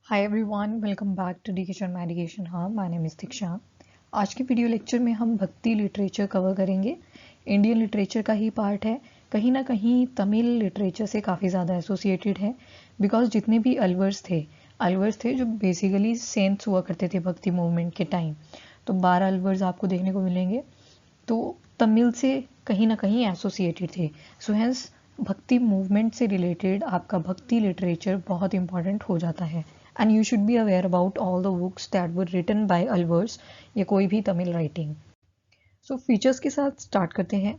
Hi everyone, welcome back to education medication. हाँ, my name is Diksha. आज के video lecture में हम भक्ति लिटरेचर कवर करेंगे। इंडियन लिटरेचर का ही पार्ट है, कहीं ना कहीं तमिल लिटरेचर से काफ़ी ज़्यादा एसोसिएटेड है। बिकॉज जितने भी अलवर्स थे जो बेसिकली सेंट्स हुआ करते थे भक्ति मूवमेंट के टाइम, तो 12 अलवर्स आपको देखने को मिलेंगे, तो तमिल से कहीं ना कहीं एसोसिएटेड थे। सो हेंस भक्ति मूवमेंट से रिलेटेड आपका भक्ति लिटरेचर बहुत इंपॉर्टेंट हो जाता है। And you should be aware about all the books that were written by Alvars या कोई भी तमिल राइटिंग। सो फीचर्स के साथ स्टार्ट करते हैं।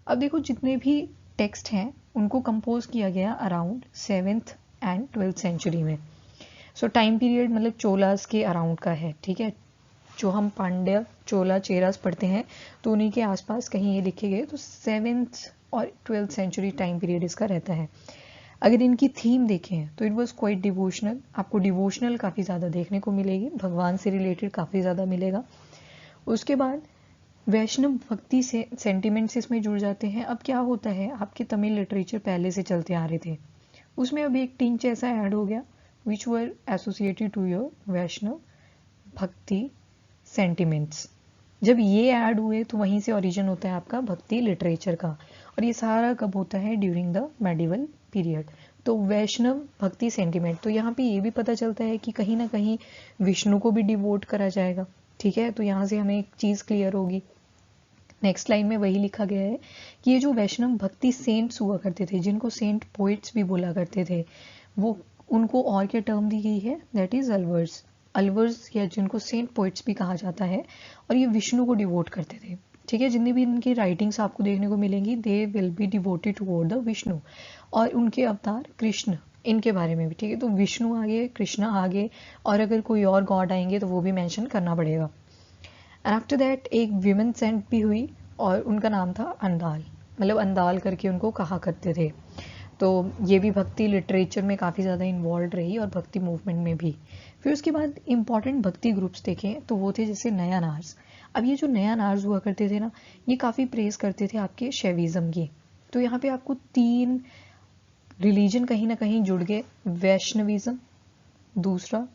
अब देखो, जितने भी टेक्स्ट हैं उनको कंपोज किया गया around 7th and 12th century में। सो टाइम पीरियड मतलब चोलास के अराउंड का है, ठीक है। जो हम पांड्या चोला चेरास पढ़ते हैं तो उन्हीं के आसपास कहीं ये लिखे गए, तो 7th और 12th सेंचुरी टाइम पीरियड इसका रहता है। अगर इनकी थीम देखें तो इट वाज क्वाइट डिवोशनल। आपको डिवोशनल काफ़ी ज़्यादा देखने को मिलेगी, भगवान से रिलेटेड काफ़ी ज़्यादा मिलेगा। उसके बाद वैष्णव भक्ति से सेंटिमेंट्स इसमें जुड़ जाते हैं। अब क्या होता है, आपके तमिल लिटरेचर पहले से चलते आ रहे थे, उसमें अब एक टिंच ऐसा ऐड हो गया विच वर एसोसिएटेड टू योर वैष्णव भक्ति सेंटिमेंट्स। जब ये ऐड हुए तो वहीं से ओरिजिन होता है आपका भक्ति लिटरेचर का। और ये सारा कब होता है, ड्यूरिंग द मेडिवल पीरियड। तो वैष्णव भक्ति सेंटिमेंट, तो यहाँ पे ये भी पता चलता है कि कहीं ना कहीं विष्णु को भी डिवोट करा जाएगा, ठीक है। तो यहाँ से हमें एक चीज़ क्लियर होगी। नेक्स्ट लाइन में वही लिखा गया है कि ये जो वैष्णव भक्ति सेंट्स हुआ करते थे, जिनको सेंट पोइट्स भी बोला करते थे, वो उनको और क्या टर्म दी गई है, दैट इज अलवर्स। अलवर्स या जिनको सेंट पोइट्स भी कहा जाता है, और ये विष्णु को डिवोट करते थे, ठीक है। जितनी भी इनकी राइटिंग्स आपको देखने को मिलेंगी, they will be devoted toward the Vishnu. और उनके अवतार कृष्ण, इनके बारे में भी, ठीक है। तो विष्णु आगे, कृष्ण आगे, और अगर कोई और गॉड आएंगे तो वो भी मेंशन करना पड़ेगा। एंड आफ्टर दैट एक विमेन सेंट भी हुई और उनका नाम था अंदाल, मतलब अंदाल करके उनको कहा करते थे। तो ये भी भक्ति लिटरेचर में काफ़ी ज़्यादा इन्वॉल्व रही और भक्ति मूवमेंट में भी। फिर उसके बाद इंपॉर्टेंट भक्ति ग्रुप्स देखें तो वो थे जैसे नया नार्स। अब ये जो नया नार्स हुआ करते थे ना, ये काफ़ी प्रेस करते थे आपके शैविज्म की। तो यहाँ पे आपको 3 रिलीजन कहीं ना कहीं जुड़ गए, वैष्णविज्म, दूसरा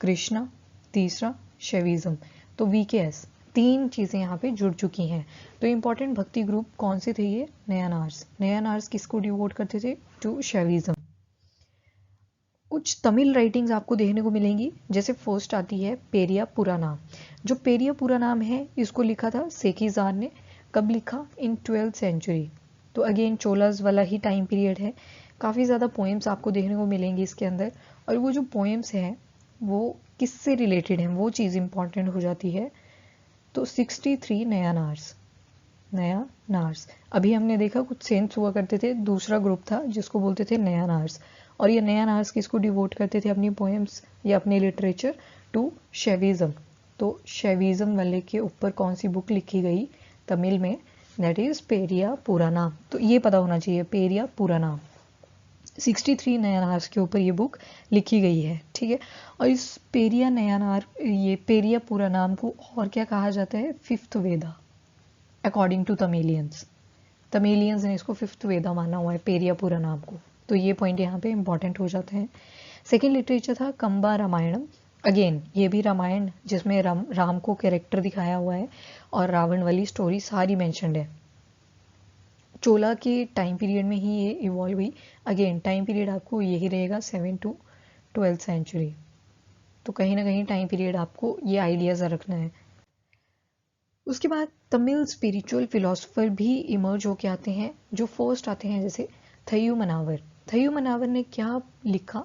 कृष्णा, तीसरा शैविज्म। तो वीकेएस 3 चीज़ें यहाँ पे जुड़ चुकी हैं। तो इंपॉर्टेंट भक्ति ग्रुप कौन से थे ये, नया नार्स। नया नार्स किसको डिवोट करते थे, टू शैविज्म। कुछ तमिल राइटिंग्स आपको देखने को मिलेंगी, जैसे फर्स्ट आती है पेरिया पुरानाम। जो पेरिया पुरानाम है इसको लिखा था सेकीजार ने। कब लिखा, इन 12th सेंचुरी। तो अगेन चोलास वाला ही टाइम पीरियड है। काफ़ी ज़्यादा पोएम्स आपको देखने को मिलेंगी इसके अंदर, और वो जो पोएम्स हैं वो किससे रिलेटेड हैं, वो चीज़ इंपॉर्टेंट हो जाती है। तो 63 नया नार्स, नया नार्स। अभी हमने देखा कुछ सेंट्स हुआ करते थे, दूसरा ग्रुप था जिसको बोलते थे नया नार्स। और ये नया नार्स किसको डिवोट करते थे अपनी पोएम्स या अपने लिटरेचर, टू शैविज्म। तो शैविज्म वाले के ऊपर कौन सी बुक लिखी गई तमिल में, दैट इज पेरिया पुरानाम। तो ये पता होना चाहिए, पेरिया पुरानाम। 63 नयानार के ऊपर ये बुक लिखी गई है, ठीक है। और इस पेरिया नयानार, ये पेरिया पुरानाम को और क्या कहा जाता है, 5th Veda according to Tamilians. Tamilians ने इसको 5th वेदा माना हुआ है पेरिया पुरानाम को। तो ये पॉइंट यहाँ पे इंपॉर्टेंट हो जाते हैं। सेकेंड लिटरेचर था कंबा रामायणम। अगेन ये भी रामायण जिसमें राम को कैरेक्टर दिखाया हुआ है, और रावण वाली स्टोरी सारी मैंशनड है। चोला के टाइम पीरियड में ही ये इवॉल्व हुई। अगेन टाइम पीरियड आपको यही रहेगा 7 to 12th सेंचुरी। तो कहीं ना कहीं टाइम पीरियड आपको ये आइडियाज रखना है। उसके बाद तमिल स्पिरिचुअल फिलोसोफर भी इमर्ज होके आते हैं। जो फर्स्ट आते हैं जैसे थयू मनावर। थयू मनावर ने क्या लिखा,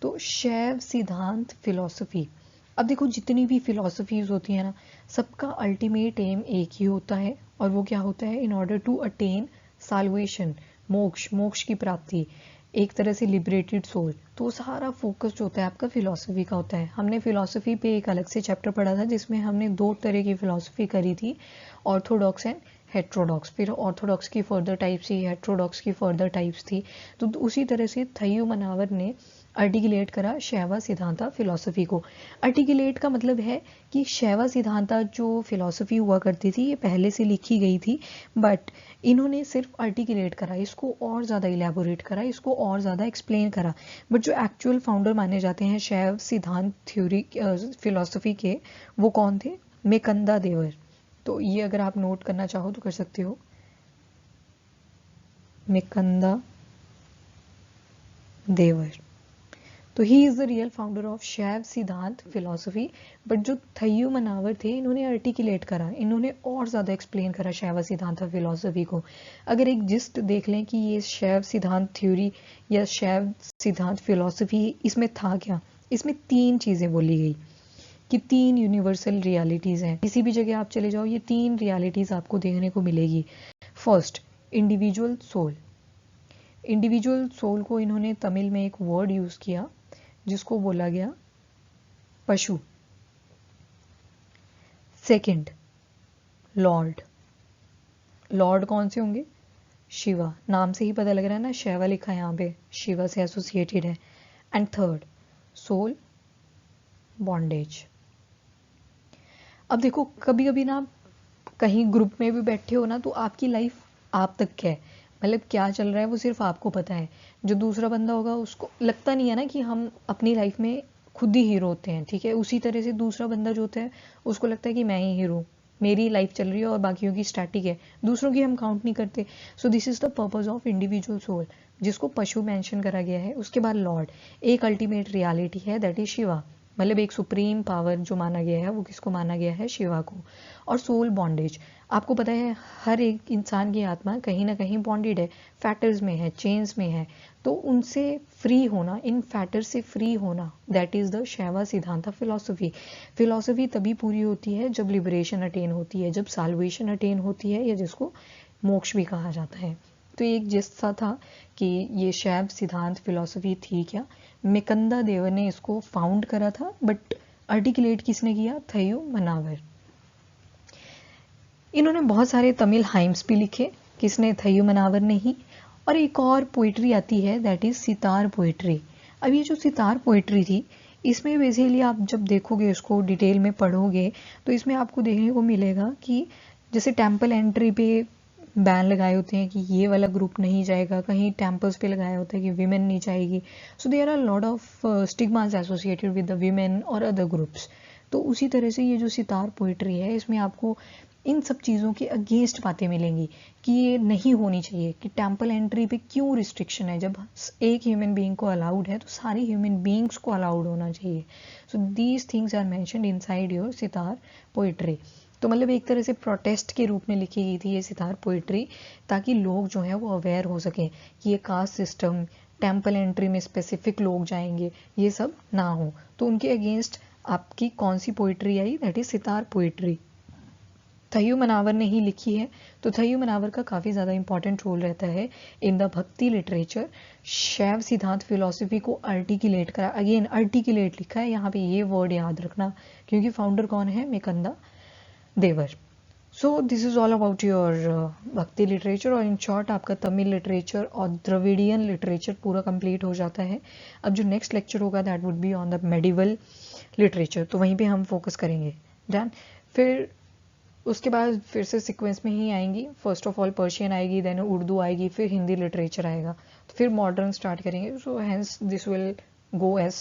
तो शैव सिद्धांत फिलोसफी। अब देखो, जितनी भी फिलोसफीज होती है ना, सबका अल्टीमेट एम एक ही होता है, और वो क्या होता है, in order to attain salvation, moksha, moksha की प्राप्ति, एक तरह से लिबरेटेड सोल। तो सारा फोकस जो होता है आपका फिलॉसफी का होता है। हमने फिलॉसफी पे एक अलग से चैप्टर पढ़ा था जिसमें हमने 2 तरह की फिलॉसफी करी थी, ऑर्थोडॉक्स एंड हेट्रोडॉक्स। फिर ऑर्थोडॉक्स की फर्दर टाइप्स थी, हेट्रोडॉक्स की फर्दर टाइप्स थी। तो उसी तरह से थयू मनावर ने आर्टिकुलेट करा शैव सिद्धांता फिलॉसफी को। आर्टिकुलेट का मतलब है कि शैव सिद्धांता जो फिलॉसफी हुआ करती थी ये पहले से लिखी गई थी, बट इन्होंने सिर्फ आर्टिकुलेट करा, इसको और ज़्यादा इलेबोरेट करा, इसको और ज़्यादा एक्सप्लेन करा। बट जो एक्चुअल फाउंडर माने जाते हैं शैव सिद्धांत थ्योरी फिलॉसफी के, वो कौन थे? मेकंदा देवर। तो ये अगर आप नोट करना चाहो तो कर सकते हो, मेकंदा देवर। तो he is the real founder of शैव सिद्धांत फिलॉसफी। बट जो थय्यू मनावर थे इन्होंने आर्टिकुलेट करा, इन्होंने और ज़्यादा एक्सप्लेन करा शैव सिद्धांत फिलॉसफी को। अगर एक जिस्ट देख लें कि ये शैव सिद्धांत थ्योरी या शैव सिद्धांत फिलॉसफी, इसमें था क्या? इसमें 3 चीज़ें बोली गई कि 3 यूनिवर्सल रियलिटीज़ हैं। किसी भी जगह आप चले जाओ ये 3 रियलिटीज़ आपको देखने को मिलेगी। First, individual soul. Individual soul को इन्होंने तमिल में एक वर्ड यूज़ किया जिसको बोला गया पशु। Second, Lord. लॉर्ड कौन से होंगे? शिवा। नाम से ही पता लग रहा है ना, शैवा लिखा है यहाँ पे, शिवा से एसोसिएटेड है। And third, soul bondage. अब देखो कभी कभी ना कहीं ग्रुप में भी बैठे हो ना तो आपकी लाइफ आप तक क्या है, मतलब क्या चल रहा है वो सिर्फ आपको पता है। जो दूसरा बंदा होगा उसको लगता नहीं है ना कि हम अपनी लाइफ में खुद ही हीरो होते हैं, ठीक है। उसी तरह से दूसरा बंदा जो होता है उसको लगता है कि मैं ही हीरो, मेरी लाइफ चल रही है और बाकियों की स्टैटिक है, दूसरों की हम काउंट नहीं करते। So this is the purpose of individual soul, जिसको पशु मेंशन करा गया है। उसके बाद लॉर्ड, एक अल्टीमेट रियलिटी है, दैट इज शिवा, मतलब एक सुप्रीम पावर जो माना गया है वो किसको माना गया है? शिवा को। और सोल बॉन्डेज, आपको पता है हर एक इंसान की आत्मा कहीं ना कहीं बॉन्डेड है, फैटर्स में है, चेन्स में है। तो उनसे फ्री होना, इन फैटर से फ्री होना, दैट इज द शैवा सिद्धांत फिलॉसफी। फिलॉसफी तभी पूरी होती है जब लिबरेशन अटेन होती है, जब साल्वेशन अटेन होती है, या जिसको मोक्ष भी कहा जाता है। तो एक जिससा था कि ये शैव सिद्धांत फिलॉसफी थी क्या, मेकंदा देवर ने इसको फाउंड करा था, बट आर्टिकुलेट किसने किया? थय्यू मनावर। इन्होंने बहुत सारे तमिल हाइम्स भी लिखे, किसने? थय्यू मनावर ने ही। और एक और पोइट्री आती है, दैट इज सितार पोइट्री। अब ये जो सितार पोइट्री थी इसमें बेसिकली आप जब देखोगे, इसको डिटेल में पढ़ोगे, तो इसमें आपको देखने को मिलेगा कि जैसे टेम्पल एंट्री पे बैन लगाए होते हैं कि ये वाला ग्रुप नहीं जाएगा, कहीं टेम्पल्स पे लगाया होता है कि विमेन नहीं जाएगी। So there are lot of stigmas associated with the women और अदर ग्रुप्स। तो उसी तरह से ये जो सितार पोइट्री है इसमें आपको इन सब चीज़ों के अगेंस्ट बातें मिलेंगी कि ये नहीं होनी चाहिए, कि टेम्पल एंट्री पे क्यों रिस्ट्रिक्शन है, जब एक ह्यूमन बीइंग को अलाउड है तो सारी ह्यूमन बीइंग्स को अलाउड होना चाहिए। So these things are mentioned inside your सितार पोइट्री। तो मतलब एक तरह से प्रोटेस्ट के रूप में लिखी गई थी ये सितार पोइट्री, ताकि लोग जो हैं वो अवेयर हो सकें कि ये कास्ट सिस्टम, टेम्पल एंट्री में स्पेसिफिक लोग जाएंगे, ये सब ना हो। तो उनके अगेंस्ट आपकी कौन सी पोइट्री आई? That is Siddhar poetry. Thayumanavar ने ही लिखी है। तो थय्यू मनावर का काफ़ी ज़्यादा इंपॉर्टेंट रोल रहता है इन द भक्ति लिटरेचर। शैव सिद्धांत फिलॉसफी को आर्टिकुलेट करा, अगेन आर्टिकुलेट लिखा है यहाँ पे, ये वर्ड याद रखना, क्योंकि फाउंडर कौन है? Meykanda Devar. So this is all about your bhakti literature, और इन शॉर्ट आपका तमिल लिटरेचर और द्रविडियन लिटरेचर पूरा कंप्लीट हो जाता है। अब जो नेक्स्ट लेक्चर होगा that would be on the medieval literature, तो वहीं पे हम फोकस करेंगे। डन। फिर उसके बाद फिर से सीक्वेंस में ही आएंगी, फर्स्ट ऑफ ऑल पर्शियन आएगी, देन उर्दू आएगी, फिर हिंदी लिटरेचर आएगा, तो फिर मॉडर्न स्टार्ट करेंगे। So hence this will go as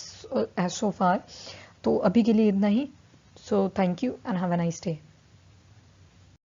so far. तो अभी के लिए इतना ही। So thank you and have a nice day.